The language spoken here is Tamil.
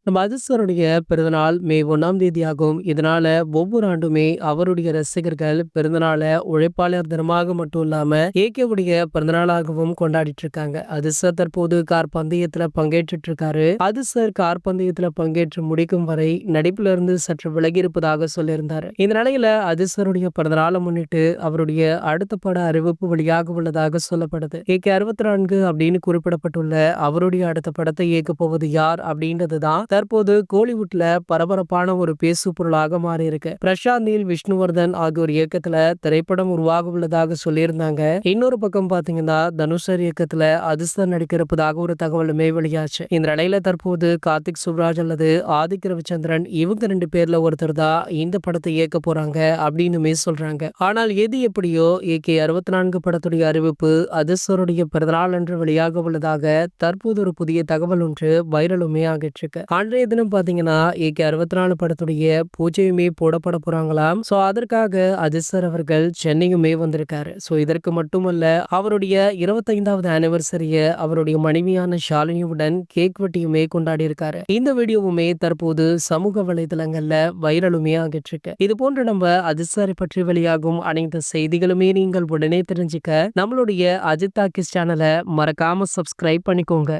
நம்ம அதிர்ஷ்டருடைய பிறந்தநாள் மே 1ஆம் தேதியாகும். இதனால ஒவ்வொரு ஆண்டுமே அவருடைய ரசிகர்கள் பிறந்தநாள உழைப்பாளர் தினமாக மட்டும் இல்லாம ஏகேவுடைய பிறந்தநாளாகவும் கொண்டாடிட்டு இருக்காங்க. அதிர்ஷ்டர் தற்போது கார் பந்தயத்துல பங்கேற்றுட்டு இருக்காரு. அதிர்ஷ்டர் கார் பந்தயத்துல பங்கேற்று முடிக்கும் வரை நடிப்புல இருந்து சற்று விலகி இருப்பதாக சொல்லியிருந்தாரு. இந்த நிலையில அதிர்ஷ்டருடைய பிறந்தநாளை முன்னிட்டு அவருடைய அடுத்த பட அறிவிப்பு வெளியாக உள்ளதாக சொல்லப்படுது. ஏகே 64 அப்படின்னு குறிப்பிடப்பட்டுள்ள அவருடைய அடுத்த படத்தை இயக்க போவது யார் அப்படின்றதுதான் தற்போது கோலிவுட்ல பரபரப்பான ஒரு பேசு பொருளாக மாறி இருக்கு. பிரசாந்த் நீல், விஷ்ணுவர்தன் ஆகியோர் இயக்கத்துல திரைப்படம் உருவாக உள்ளதாக சொல்லியிருந்தாங்க. இன்னொரு பக்கம் பாத்தீங்கன்னா தனுஷர் இயக்கத்துல அதிர்ஷ்டர் நடிக்க இருப்பதாக ஒரு தகவலுமே வெளியாச்சு. இந்த நிலையில தற்போது கார்த்திக் சுப்ராஜ் அல்லது ஆதித்ய ரவிச்சந்திரன் இவங்க 2 பேர்ல ஒருத்தர் தான் இந்த படத்தை இயக்க போறாங்க அப்படின்னுமே சொல்றாங்க. ஆனால் எது எப்படியோ ஏகே 64 படத்துடைய அறிவிப்பு அதிர்ஷ்டருடைய பிறந்தநாள் அன்று வெளியாக உள்ளதாக தற்போது ஒரு புதிய தகவல் ஒன்று வைரலுமே ஆகிட்டு இருக்கு. அன்றைய தினம் பாத்தீங்கன்னா ஏகே 64 படத்துடைய பூஜையுமே போடப்பட போறாங்களாம். சோ அதற்காக அதிர்ஷ்டர் அவர்கள் சென்னையுமே வந்திருக்காரு. சோ இதற்கு மட்டுமல்ல, அவருடைய 25வது ஆனிவர்சரிய அவருடைய மனைவியான ஷாலினியுடன் கேக் வெட்டியுமே கொண்டாடி இருக்காரு. இந்த வீடியோவுமே தற்போது சமூக வலைதளங்கள்ல வைரலுமே ஆகிட்டு இருக்கு. இது போன்று நம்ம அதிர்ஷ்டரை பற்றி வெளியாகும் அனைத்து செய்திகளுமே நீங்கள் உடனே தெரிஞ்சுக்க நம்மளுடைய அஜித் டாக்கீஸ் சேனலை மறக்காம சப்ஸ்கிரைப் பண்ணிக்கோங்க.